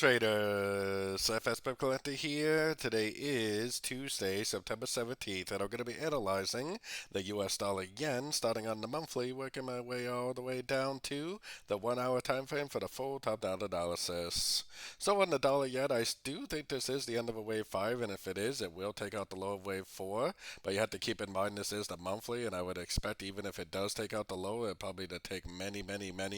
Traders, FX Pip Collector here. Today is Tuesday, September 17th, and I'm going to be analyzing the US dollar yen, starting on the monthly, working my way all the way down to the 1 hour time frame for the full top-down analysis. So on the dollar yen, I do think this is the end of a wave 5, and if it is, it will take out the low of wave 4, but you have to keep in mind this is the monthly, and I would expect even if it does take out the low, it probably to take many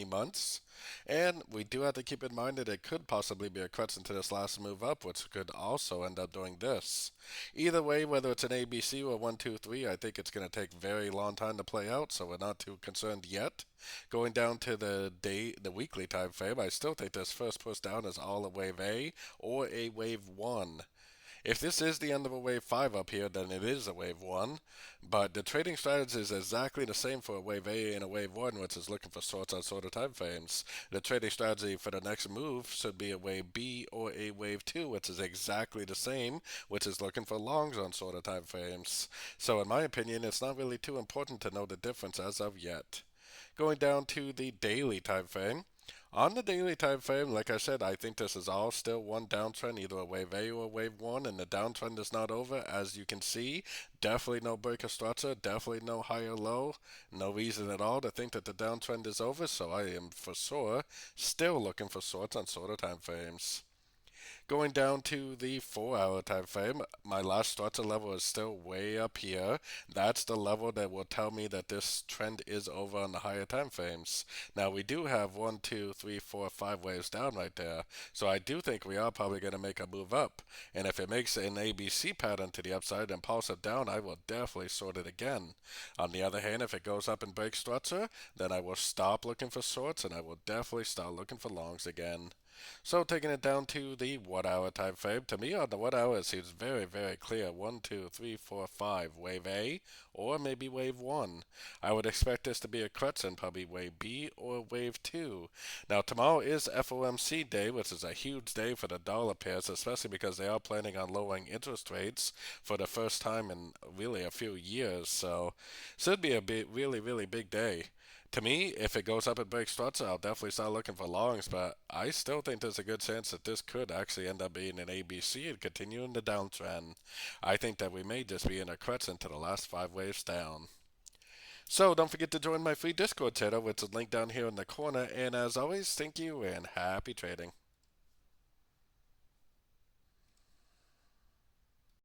months. And we do have to keep in mind that it could possibly be a crutch into this last move up, which could also end up doing this. Either way, whether it's an ABC or 1, 2, 3, I think it's going to take very long time to play out, so we're not too concerned yet. Going down to the weekly time frame, I still think this first push down is all a wave A or a wave 1. If this is the end of a wave 5 up here, then it is a wave 1. But the trading strategy is exactly the same for a wave A and a wave 1, which is looking for shorts on shorter time frames. The trading strategy for the next move should be a wave B or a wave 2, which is exactly the same, which is looking for longs on shorter time frames. So in my opinion, it's not really too important to know the difference as of yet. Going down to the daily time frame. On the daily time frame, like I said, I think this is all still one downtrend, either a wave A or a wave 1, and the downtrend is not over. As you can see, definitely no break of structure, definitely no higher low, no reason at all to think that the downtrend is over, so I am for sure still looking for shorts on shorter time frames. Going down to the 4 hour time frame, my last structure level is still way up here. That's the level that will tell me that this trend is over on the higher time frames. Now we do have 1, 2, 3, 4, 5 waves down right there, so I do think we are probably going to make a move up. And if it makes an ABC pattern to the upside and pulse it down, I will definitely sort it again. On the other hand, if it goes up and breaks structure, then I will stop looking for shorts and I will definitely start looking for longs again. So taking it down to the 1 hour time frame, to me on the 1 hour it seems very clear. 1, 2, 3, 4, 5, wave A or maybe wave 1. I would expect this to be a crutch and probably wave B or wave 2. Now tomorrow is FOMC day, which is a huge day for the dollar pairs, especially because they are planning on lowering interest rates for the first time in really a few years. So should be a really big day. To me, if it goes up and breaks structure, I'll definitely start looking for longs, but I still think there's a good chance that this could actually end up being an ABC and continuing the downtrend. I think that we may just be in a crutch into the last 5 waves down. So don't forget to join my free Discord channel, which is linked down here in the corner, and as always, thank you and happy trading.